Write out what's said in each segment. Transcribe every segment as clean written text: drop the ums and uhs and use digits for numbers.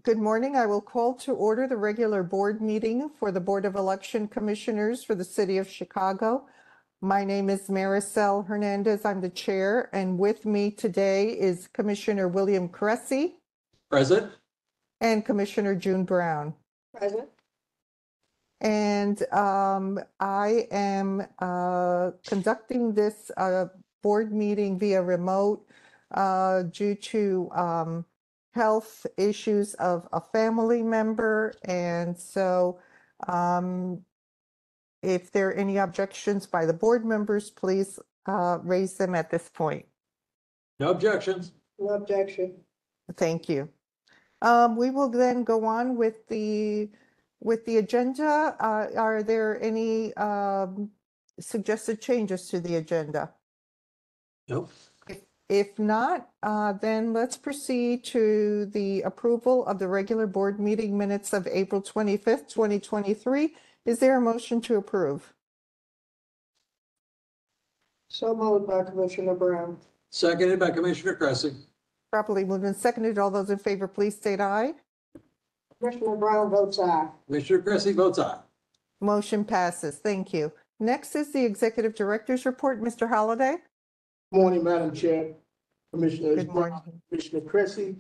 Good morning. I will call to order the regular board meeting for the Board of Election Commissioners for the City of Chicago. My name is Maricel Hernandez. I'm the chair, and with me today is Commissioner William Cressy. Present. And Commissioner June Brown. Present. And I am conducting this board meeting via remote due to health issues of a family member. And so if there are any objections by the board members, please raise them at this point. No objections. No objection. Thank you. We will then go on with the agenda. Are there any suggested changes to the agenda? Nope. If not, then let's proceed to the approval of the regular board meeting minutes of April 25th, 2023. Is there a motion to approve? So moved by Commissioner Brown. Seconded by Commissioner Cressy. Properly moved and seconded. All those in favor, please state aye. Commissioner Brown votes aye. Commissioner Cressy votes aye. Motion passes. Thank you. Next is the Executive Director's Report. Mr. Holliday. Morning, Madam Chair, Commissioners. Good morning. Commissioner Cressy.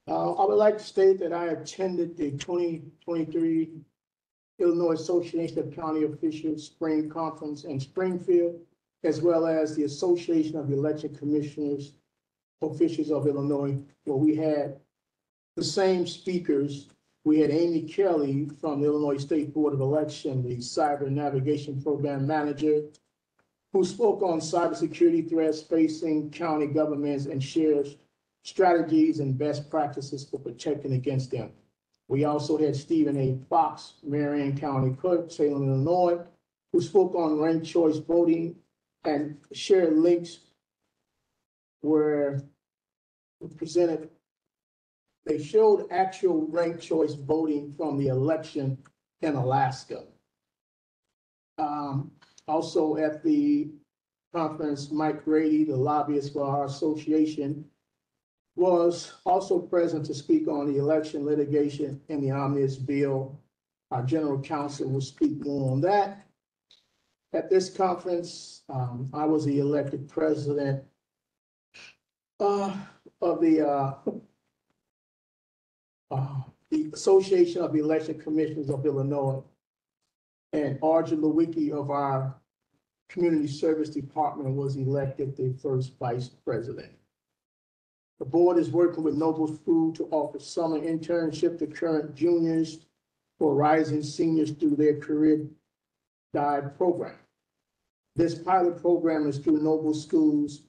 I would like to state that I attended the 2023 Illinois Association of County Officials Spring Conference in Springfield, as well as the Association of Election Commissioners Officials of Illinois, where we had the same speakers. We had Amy Kelly from the Illinois State Board of Election, the Cyber Navigation Program Manager, who spoke on cybersecurity threats facing county governments and shares strategies and best practices for protecting against them. We also had Stephen A. Fox, Marion County Clerk, Salem, Illinois, who spoke on ranked choice voting and shared links where presented. They showed actual ranked choice voting from the election in Alaska. Also at the conference, Mike Grady, the lobbyist for our association, was also present to speak on the election litigation in the omnibus bill. Our general counsel will speak more on that. At this conference, I was the elected president of the Association of Election Commissioners of Illinois, and Arjun Lewicki of our Community Service Department was elected the first vice president. The board is working with Noble Food to offer summer internship to current juniors for rising seniors through their career guide program. This pilot program is through Noble School's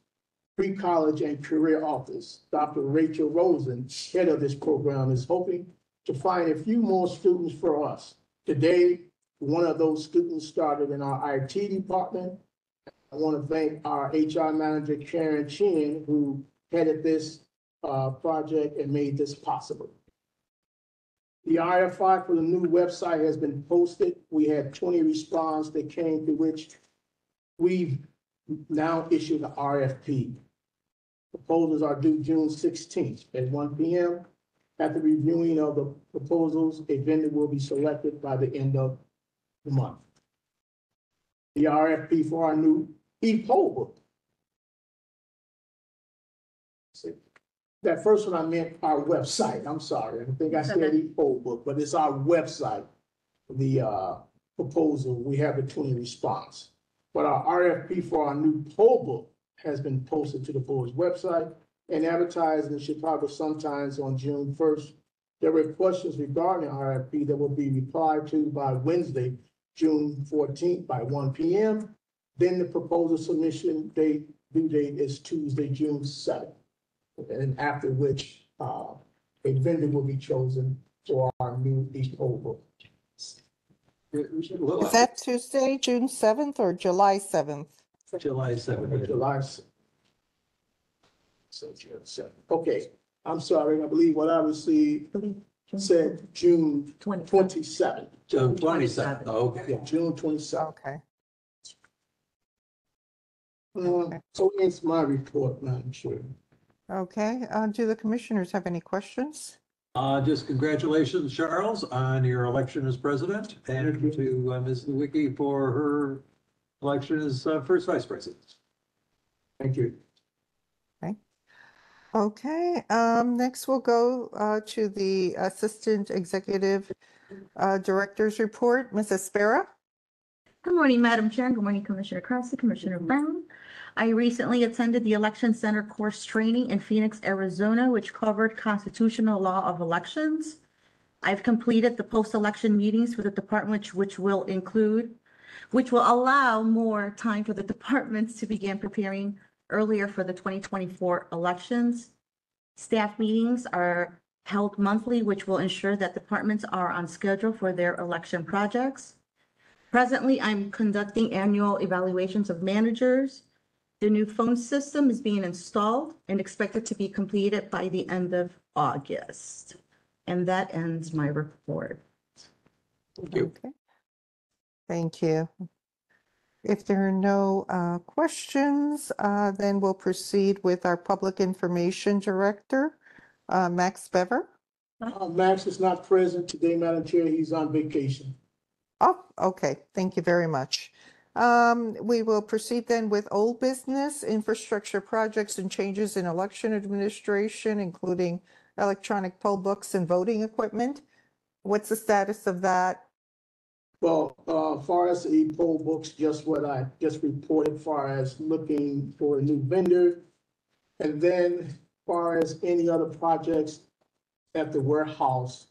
pre-college and career office. Dr. Rachel Rosen, head of this program, is hoping to find a few more students for us. Today, one of those students started in our IT department. I want to thank our HR manager, Karen Chin, who headed this project and made this possible. The RFI for the new website has been posted. We had 20 responses that came, to which we've now issued the RFP. Proposals are due June 16th at 1 p.m. After reviewing of the proposals, a vendor will be selected by the end of the month. The RFP for our new e-poll book. That first one I meant our website. I'm sorry. I think I said e-poll book, but it's our website. The proposal, we have the 20 response. But our RFP for our new poll book has been posted to the board's website and advertised in Chicago Sun-Times on June 1st. There were questions regarding the RFP that will be replied to by Wednesday, June 14th by 1 p.m. Then the proposal submission date, due date is Tuesday, June 7th. And after which a vendor will be chosen for our new e-poll book. Is that Tuesday, June 7th or July 7th? July 7th. July 7th. So June 7th. Okay, I'm sorry. I believe what I received said June 27th. June 27th. Oh, okay. Yeah, June 27th. Okay. So it's my report, Madam Chair. Okay. Do the commissioners have any questions? Just congratulations, Charles, on your election as president, and to Ms. Lewicki for her election as first vice president. Thank you. Okay, next we'll go to the Assistant Executive Director's Report. Mrs. Spera? Good morning, Madam Chair. Good morning, Commissioner Cressy, Commissioner Brown. I recently attended the Election Center course training in Phoenix, Arizona, which covered constitutional law of elections. I've completed the post-election meetings for the department, which will allow more time for the departments to begin preparing earlier for the 2024 elections. Staff meetings are held monthly, which will ensure that departments are on schedule for their election projects. Presently, I'm conducting annual evaluations of managers. The new phone system is being installed and expected to be completed by the end of August. And that ends my report. Thank you. Okay. Thank you. If there are no questions, then we'll proceed with our Public Information Director, Max Bever. Max is not present today, Madam Chair. He's on vacation. Oh, okay. Thank you very much. We will proceed then with old business, infrastructure projects and changes in election administration, including electronic poll books and voting equipment. What's the status of that? Well, far as the poll books, just what I just reported, far as looking for a new vendor. And then far as any other projects at the warehouse,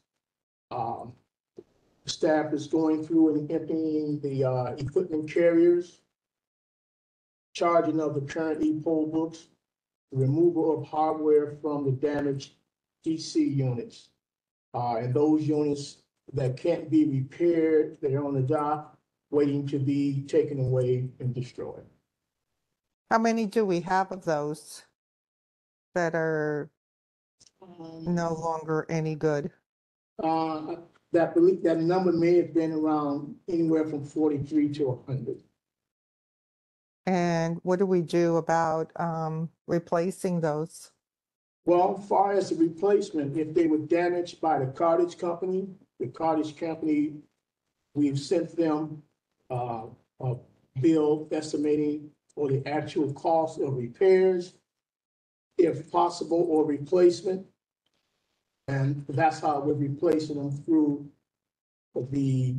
staff is going through and emptying the equipment carriers, charging of the current e-poll books, removal of hardware from the damaged DC units. And those units that can't be repaired, they're on the dock, waiting to be taken away and destroyed. How many do we have of those that are no longer any good? That number may have been around anywhere from 43 to 100. And what do we do about replacing those? Well, as far as the replacement, if they were damaged by the cartage company, we've sent them a bill estimating or the actual cost of repairs, if possible, or replacement. And that's how we're replacing them through the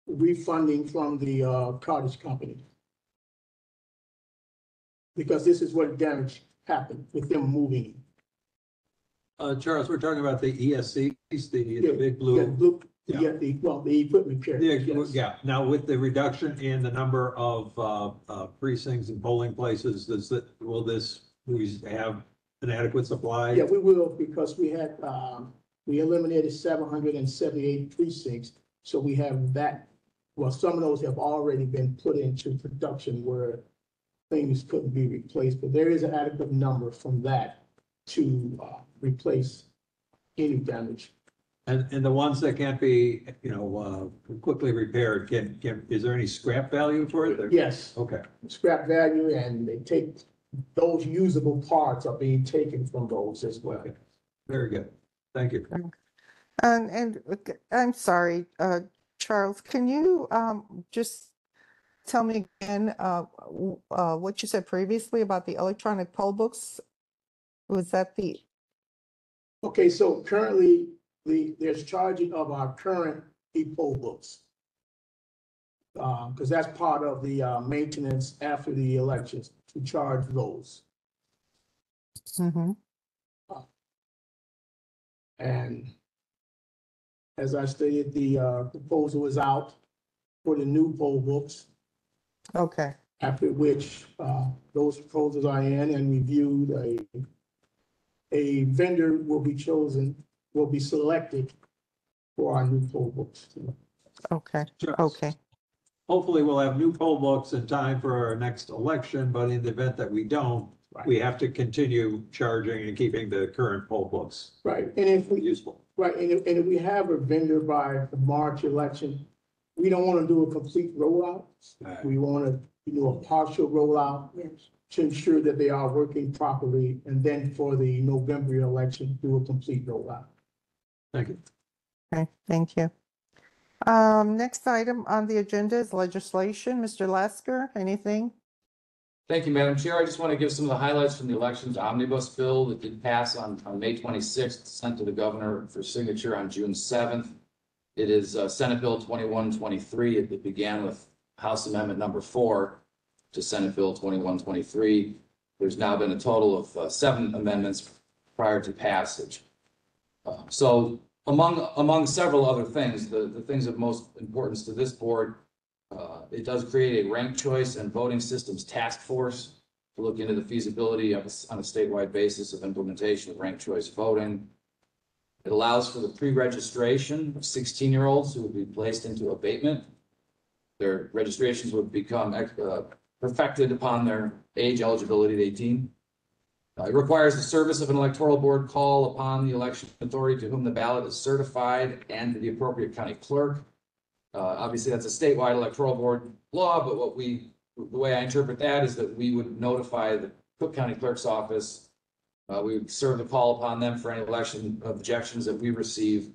refunding from the cartage company. Because this is what damage happened with them moving. Charles, we're talking about the ESCs, the big Yeah, blue. the equipment carriers, yes. Yeah, now with the reduction in the number of precincts and polling places, will we have an adequate supply? Yeah, we will, because we eliminated 778 precincts. So we have that, well, some of those have already been put into production where things couldn't be replaced, but there is an adequate number from that to replace any damage. And the ones that can't be, quickly repaired, is there any scrap value for it? Yes, Okay, scrap value, and they take, those usable parts are being taken from those as well. very good. Thank you. And I'm sorry, Charles, can you just tell me again what you said previously about the electronic poll books? Was that the? Okay, so currently, there's charging of our current e-poll books. Because that's part of the maintenance after the elections, to charge those. Mhm. And as I stated, the proposal is out for the new poll books, Okay, after which those proposals are in and reviewed. A vendor will be chosen, will be selected for our new poll books. okay, Charles, okay. hopefully we'll have new poll books in time for our next election, but in the event that we don't, we have to continue charging and keeping the current poll books Right, and if we, useful. right, and if we have a vendor by the March election, we don't want to do a complete rollout. Right. We want to do a partial rollout to ensure that they are working properly, and then for the November election, do a complete rollout. Thank you. Okay, thank you. Next item on the agenda is legislation. Mr. Lasker, anything? Thank you, Madam Chair. I just want to give some of the highlights from the elections omnibus bill that did pass on May 26th, sent to the governor for signature on June 7th. It is Senate Bill 2123. It began with House Amendment number 4 to Senate Bill 2123. There's now been a total of 7 amendments prior to passage. So among several other things, the things of most importance to this board, it does create a ranked choice and voting systems task force to look into the feasibility of on a statewide basis of implementation of ranked choice voting. It allows for the pre-registration of 16-year-olds who would be placed into abatement. Their registrations would become perfected upon their age eligibility at 18. It requires the service of an electoral board call upon the election authority to whom the ballot is certified and to the appropriate county clerk. Obviously, that's a statewide electoral board law, but the way I interpret that is that we would notify the Cook County Clerk's office. We would serve the call upon them for any election objections that we receive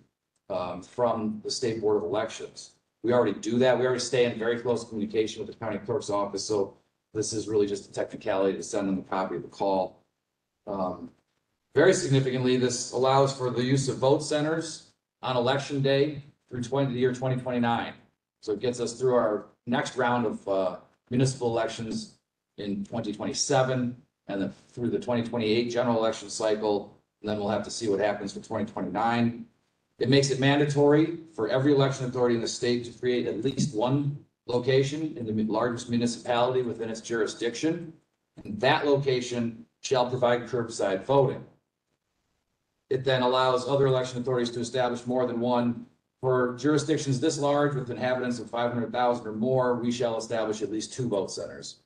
from the State Board of Elections. We already do that. We already stay in very close communication with the county clerk's office. So this is really just a technicality to send them a copy of the call. Very significantly, this allows for the use of vote centers on election day through the year 2029. So it gets us through our next round of municipal elections in 2027 and then through the 2028 general election cycle. And then we'll have to see what happens for 2029. It makes it mandatory for every election authority in the state to create at least one location in the largest municipality within its jurisdiction. And that location shall provide curbside voting. It then allows other election authorities to establish more than one. For jurisdictions this large with inhabitants of 500,000 or more, we shall establish at least 2 vote centers.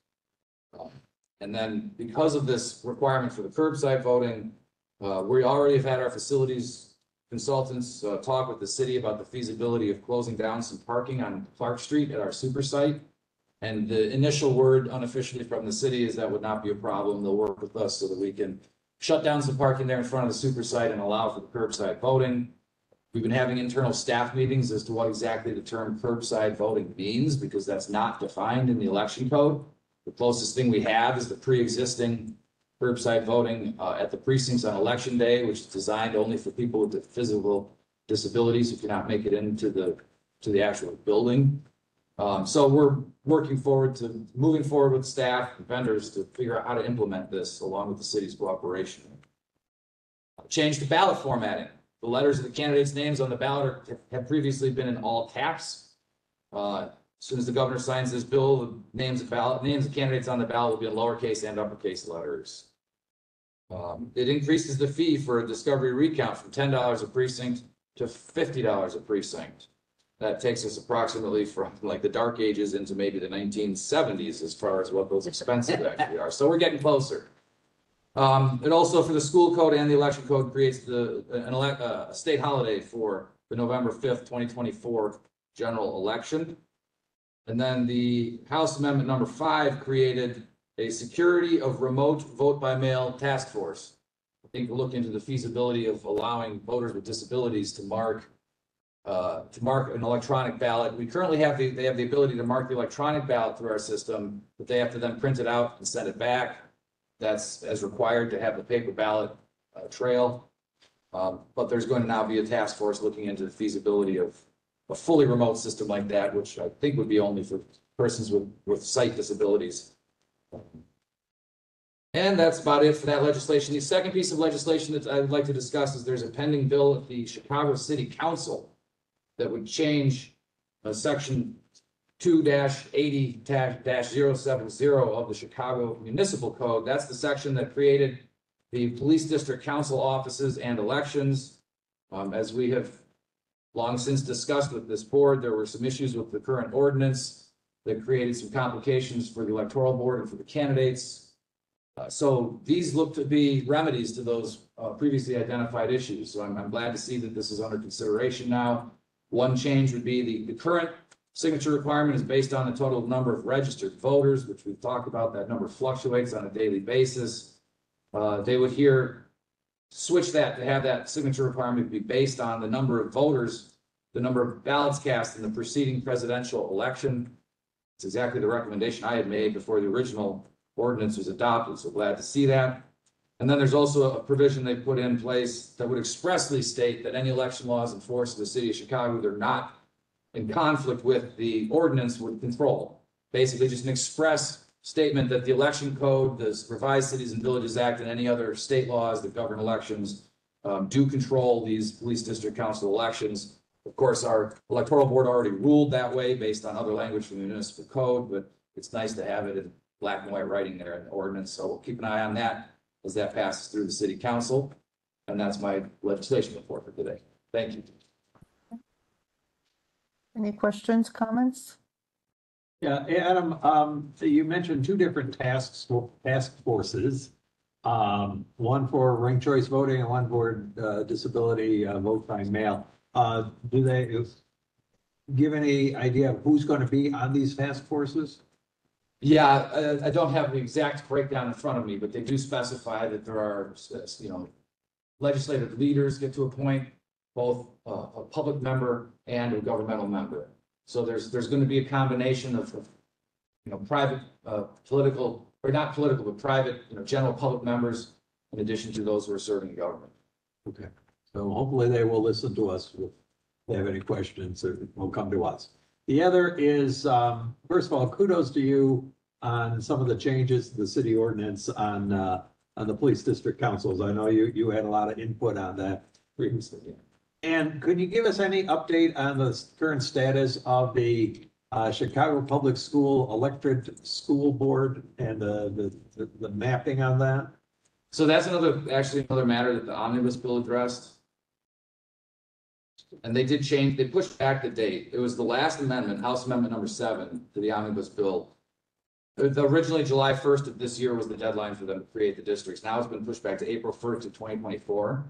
And then because of this requirement for the curbside voting, we already have had our facilities consultants talk with the city about the feasibility of closing down some parking on Clark Street at our super site. And the initial word unofficially from the city is that would not be a problem. They'll work with us so that we can shut down some parking there in front of the super site and allow for the curbside voting. We've been having internal staff meetings as to what exactly the term curbside voting means, because that's not defined in the election code. The closest thing we have is the pre-existing curbside voting at the precincts on election day, which is designed only for people with physical disabilities who cannot make it into the actual building. So we're moving forward with staff and vendors to figure out how to implement this along with the city's cooperation. Change to ballot formatting. The letters of the candidates' names on the ballot have previously been in all caps. As soon as the governor signs this bill, the names of candidates on the ballot will be in lowercase and uppercase letters. It increases the fee for a discovery recount from $10 a precinct to $50 a precinct. That takes us approximately from like the dark ages into maybe the 1970s as far as what those expenses actually are. So we're getting closer. It also, for the school code and the election code, creates a state holiday for the November 5th, 2024 general election. And then the House Amendment number 5 created a security of remote vote by mail task force. I think we'll look into the feasibility of allowing voters with disabilities to mark an electronic ballot. We currently have they have the ability to mark the electronic ballot through our system, but they have to then print it out and send it back. That's as required to have the paper ballot trail. But there's going to now be a task force looking into the feasibility of a fully remote system like that, which I think would be only for persons with sight disabilities. And that's about it for that legislation. The second piece of legislation that I'd like to discuss is there's a pending bill at the Chicago City Council that would change section 2-80-070 of the Chicago Municipal Code. That's the section that created the police district council offices and elections. As we have long since discussed with this board, there were some issues with the current ordinance that created some complications for the electoral board and for the candidates. So these look to be remedies to those previously identified issues. So I'm glad to see that this is under consideration now. One change would be the current signature requirement is based on the total number of registered voters, which we've talked about. That number fluctuates on a daily basis. They would hear switch that to have that signature requirement be based on the number of voters, the number of ballots cast in the preceding presidential election. It's exactly the recommendation I had made before the original ordinance was adopted, so glad to see that. And then there's also a provision they put in place that would expressly state that any election laws enforced in the city of Chicago, they're not in conflict with the ordinance would control. Basically, just an express statement that the election code, the Revised Cities and Villages Act, and any other state laws that govern elections do control these police district council elections. Of course, our electoral board already ruled that way based on other language from the municipal code, but it's nice to have it in black and white writing there in the ordinance. So we'll keep an eye on that as that passes through the city council. And that's my legislation report for today. Thank you. Any questions, comments? Yeah, Adam, you mentioned two different task forces. One for ranked choice voting and one for disability vote by mail. Do they give any idea of who's going to be on these task forces? Yeah, I don't have the exact breakdown in front of me, but they do specify that there are, legislative leaders get to appoint both a public member and a governmental member. So there's going to be a combination of private, political, or not political, but private, general public members, in addition to those who are serving government. Okay, so hopefully they will listen to us if they have any questions, or will come to us. The other is, first of all, kudos to you on some of the changes to the city ordinance on the police district councils. I know you had a lot of input on that previously. And could you give us any update on the current status of the Chicago Public School Elected School Board and the mapping on that? So that's actually another matter that the omnibus bill addressed. And they pushed back the date. It was the last amendment, House Amendment number 7 to the omnibus bill. Originally, July 1st of this year was the deadline for them to create the districts. Now it's been pushed back to April 1st of 2024.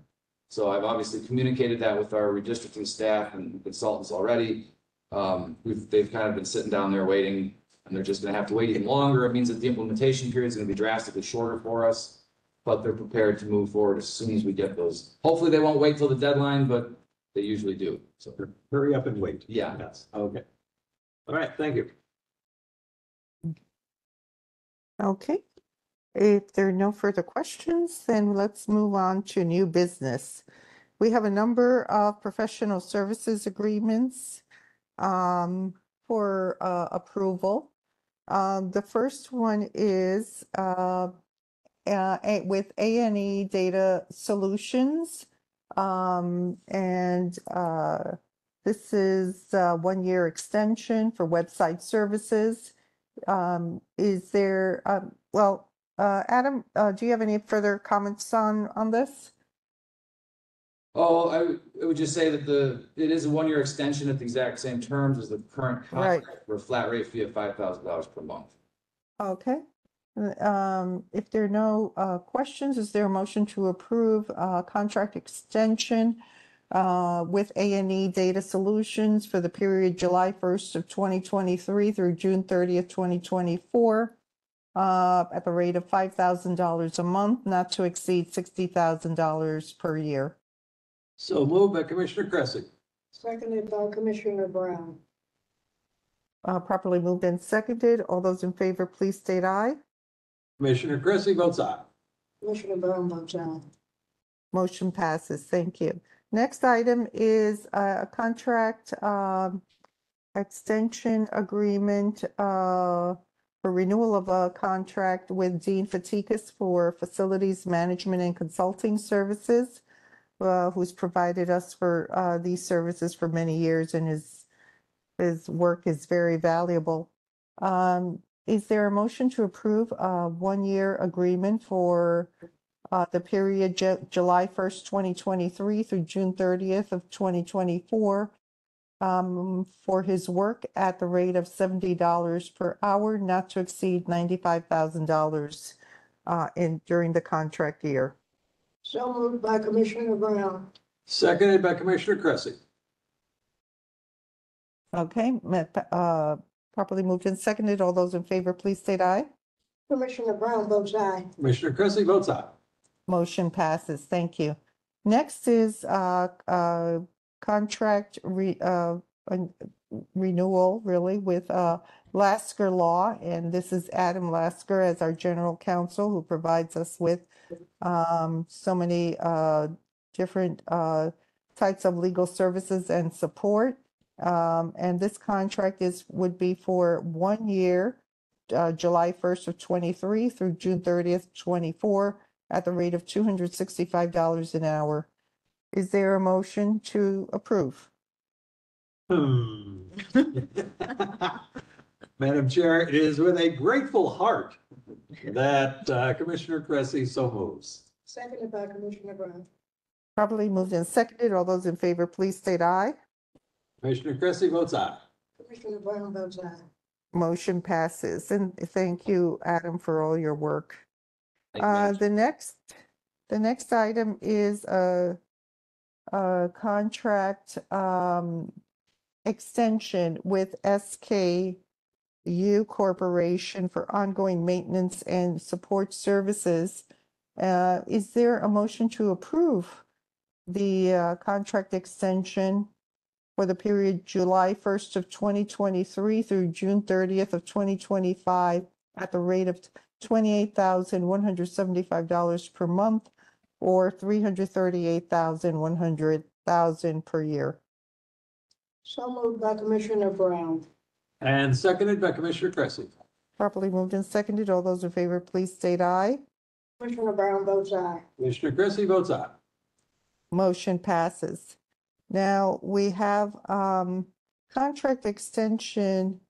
So I've obviously communicated that with our redistricting staff and consultants already. They've kind of been sitting down there waiting, and they're just going to have to wait even longer. It means that the implementation period is going to be drastically shorter for us, but they're prepared to move forward as soon as we get those. Hopefully they won't wait till the deadline, but they usually do. So Hurry up and wait. yeah. Yes, okay. All right, thank you. Okay. If there are no further questions, then let's move on to new business. We have a number of professional services agreements for approval. The first one is with A&E Data Solutions. This is a 1-year extension for website services. Is there, Adam, do you have any further comments on this? Oh, I would just say that it is a 1-year extension at the exact same terms as the current contract for a flat rate fee of $5,000 per month. Okay. If there are no questions, is there a motion to approve contract extension with A&E Data Solutions for the period July 1st of 2023 through June 30th, 2024 at the rate of $5,000 a month, not to exceed $60,000 per year? So moved by Commissioner Cressy. Seconded by Commissioner Brown. Properly moved and seconded. All those in favor, please state aye. Commissioner Cressy votes aye. Commissioner Brown votes aye. Motion passes. Thank you. Next item is a contract extension agreement for renewal of a contract with Dean Fatikas for facilities management and consulting services, who's provided us for these services for many years, and his work is very valuable. Is there a motion to approve a 1-year agreement for the period July 1st, 2023 through June 30th of 2024 for his work at the rate of $70 per hour, not to exceed $95,000 during the contract year? So moved by Commissioner Brown. Seconded by Commissioner Cressy. Okay, properly moved and seconded. All those in favor, please state aye. Commissioner Brown votes aye. Commissioner Cressy votes aye. Motion passes. Thank you. Next is contract renewal, really, with Lasker Law. And this is Adam Lasker as our general counsel, who provides us with so many different types of legal services and support. And this contract would be for 1 year, July 1st of 23 through June 30th, 24, at the rate of $265 an hour. Is there a motion to approve? Madam Chair, it is with a grateful heart that Commissioner Cressy so moves. Seconded by Commissioner Brown. Properly moved and seconded. All those in favor, please state aye. Commissioner Cressy votes aye. Commissioner Brown votes aye. Motion passes. And thank you, Adam, for all your work. Thank you, Madam Chair. The next item is a contract extension with SKU Corporation for ongoing maintenance and support services. Is there a motion to approve the contract extension for the period July 1st of 2023 through June 30th of 2025 at the rate of $28,175 per month, or $338,100 per year? So moved by Commissioner Brown. And seconded by Commissioner Cressy. Properly moved and seconded. All those in favor, please state aye. Commissioner Brown votes aye. Commissioner Cressy votes aye. Motion passes. Now, we have contract extension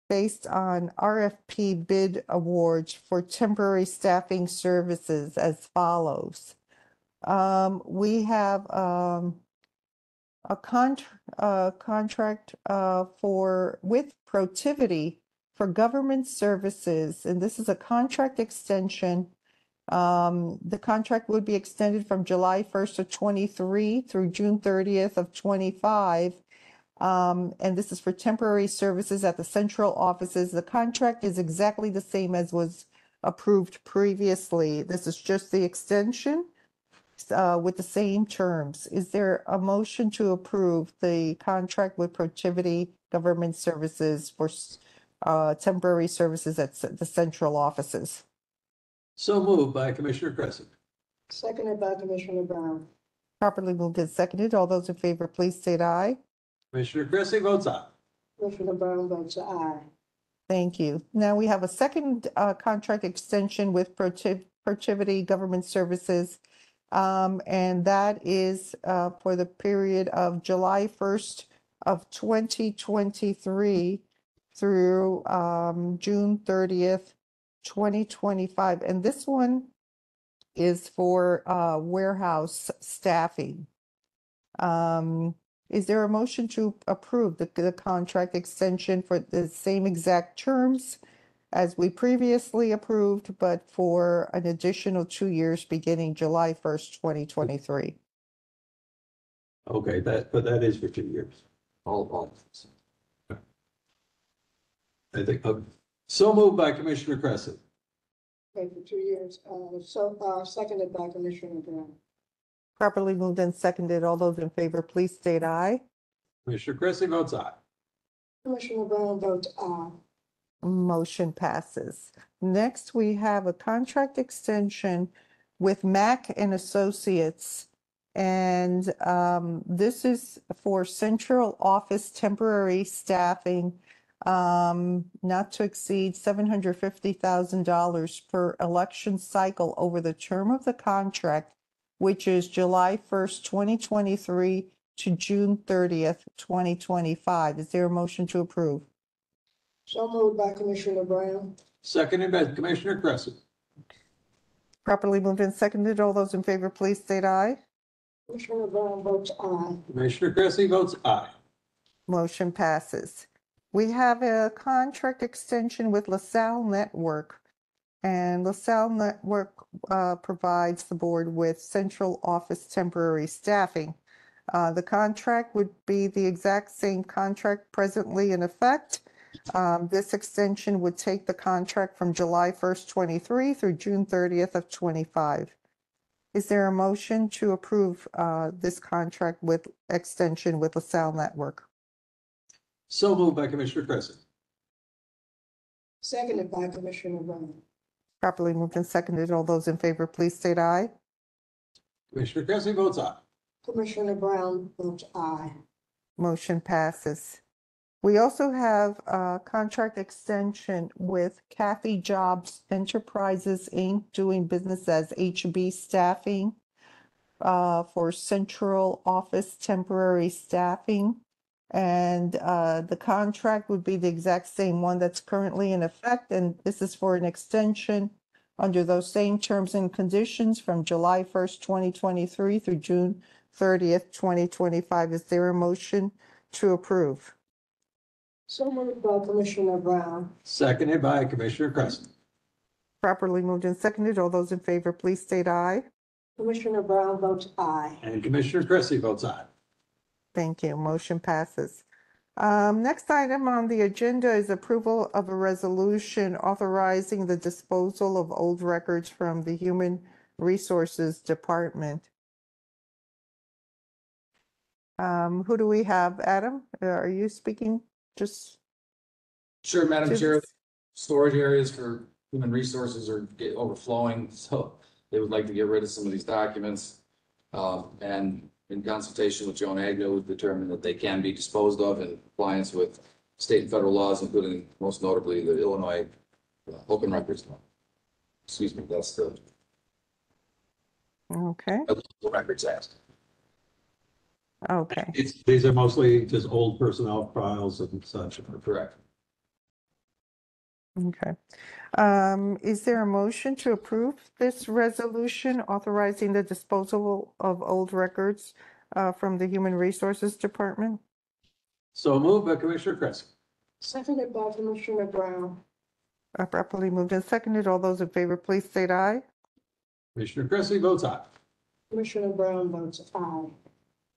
based on RFP bid awards for temporary staffing services as follows. We have a contract with Protiviti for government services, and this is a contract extension. The contract would be extended from July 1st of 23 through June 30th of 25. And this is for temporary services at the central offices. The contract is exactly the same as was approved previously. This is just the extension with the same terms. Is there a motion to approve the contract with Protiviti Government Services for temporary services at the central offices? So moved by Commissioner Cressy. Seconded by Commissioner Brown. Properly moved and seconded. All those in favor, please state aye. Commissioner Cressy votes aye. Commissioner Brown votes aye. Thank you. Now we have a second contract extension with Protiviti Government Services. And that is for the period of July 1st of 2023 through June 30th, 2025. And this one is for warehouse staffing. Is there a motion to approve the contract extension for the same exact terms as we previously approved, but for an additional 2 years beginning July 1st, 2023? Okay, but that is for 2 years. All. I think, so moved by Commissioner Cressy. Okay, for 2 years. Seconded by Commissioner Brown. Properly moved and seconded. All those in favor, please state aye. Commissioner Cressy votes aye. Commissioner Brown votes aye. Motion passes. Next, we have a contract extension with Mack and Associates. And this is for central office temporary staffing, not to exceed $750,000 per election cycle over the term of the contract, which is July 1st, 2023 to June 30th, 2025. Is there a motion to approve? So moved by Commissioner Brown. Seconded by Commissioner Cressy. Properly moved and seconded. All those in favor, please state aye. Commissioner Brown votes aye. Commissioner Cressy votes aye. Motion passes. We have a contract extension with LaSalle Network. And LaSalle Network provides the board with central office temporary staffing. The contract would be the exact same contract presently in effect. This extension would take the contract from July 1st, 23 through June 30th of 25. Is there a motion to approve this contract with extension with LaSalle Network? So moved by Commissioner Cressy. Seconded by Commissioner Brown. Properly moved and seconded. All those in favor, please state aye. Commissioner Cressy votes aye. Commissioner Brown votes aye. Motion passes. We also have a contract extension with Kathy Jobs Enterprises, Inc., doing business as HB Staffing for central office temporary staffing. And the contract would be the exact same one that's currently in effect, and this is for an extension under those same terms and conditions from July 1st, 2023 through June 30th, 2025. Is there a motion to approve? So moved by Commissioner Brown. Seconded by Commissioner Cressy. Properly moved and seconded. All those in favor, please state aye. Commissioner Brown votes aye. And Commissioner Cressy votes aye. Thank you. Motion passes. Next item on the agenda is approval of a resolution authorizing the disposal of old records from the Human Resources Department. Who do we have? Adam, are you speaking? Just Sure, Madam to Chair, this? storage areas for human resources are overflowing, so they would like to get rid of some of these documents. And in consultation with Joan Agnew, we've determined that they can be disposed of in compliance with state and federal laws, including most notably the Illinois Open Records Law. Excuse me, that's the Okay, Records Act. okay. These are mostly just old personnel files and such. Correct. Okay. Is there a motion to approve this resolution authorizing the disposal of old records from the Human Resources Department? So moved by Commissioner Cressy. Seconded by Commissioner Brown. Properly moved and seconded. All those in favor, please state aye. Commissioner Cressy votes aye. Commissioner Brown votes aye.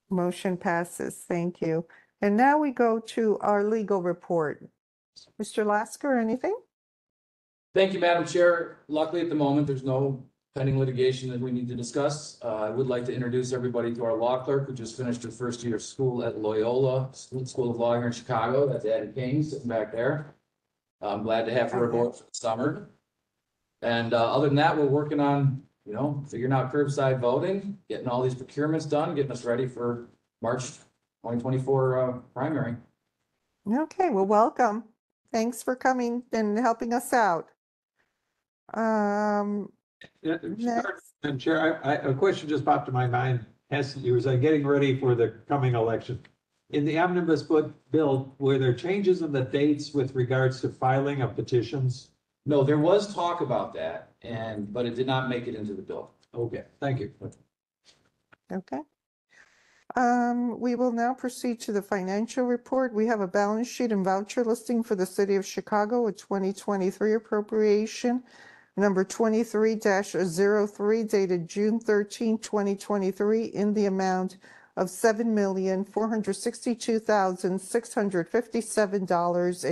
Motion passes. Thank you. And now we go to our legal report. Mr. Lasker, anything? Thank you, Madam Chair. Luckily, at the moment, there's no pending litigation that we need to discuss. I would like to introduce everybody to our law clerk who just finished her first year of school at Loyola School of Law here in Chicago. That's Addie King sitting back there. I'm glad to have her aboard for the summer. And other than that, we're working on, figuring out curbside voting, getting all these procurements done, getting us ready for March 2024 primary. Okay, well, welcome. Thanks for coming and helping us out. Yeah, Next. Madam Chair, a question just popped to my mind as you were getting ready for the coming election. In the omnibus bill, were there changes in the dates with regards to filing of petitions? No, there was talk about that, but it did not make it into the bill. Okay, thank you. Okay. We will now proceed to the financial report. We have a balance sheet and voucher listing for the City of Chicago, a 2023 appropriation, number 23-03, dated June 13, 2023, in the amount of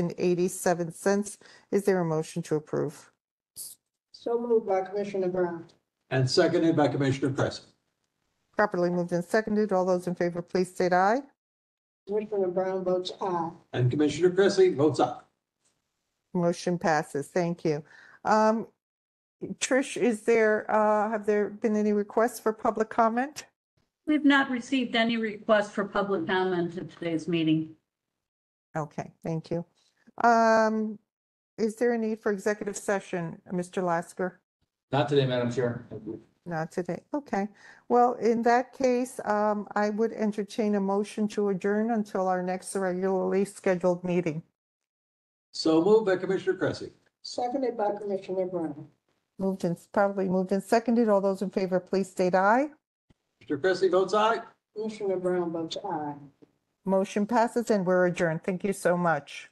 $7,462,657.87. Is there a motion to approve? So moved by Commissioner Brown. And seconded by Commissioner Cressy. Properly moved and seconded. All those in favor, please state aye. Commissioner Brown votes aye. And Commissioner Cressy votes aye. Motion passes. Thank you. Trish, have there been any requests for public comment? We've not received any requests for public comment at today's meeting. Okay, thank you. Is there a need for executive session, Mr. Lasker? Not today, Madam Chair. Thank you. Not today. Okay. Well, in that case, I would entertain a motion to adjourn until our next regularly scheduled meeting. So moved by Commissioner Cressy. Seconded by Commissioner Brown. Probably moved and seconded. All those in favor, please state aye. Commissioner Cressy votes aye. Commissioner Brown votes aye. Motion passes and we're adjourned. Thank you so much.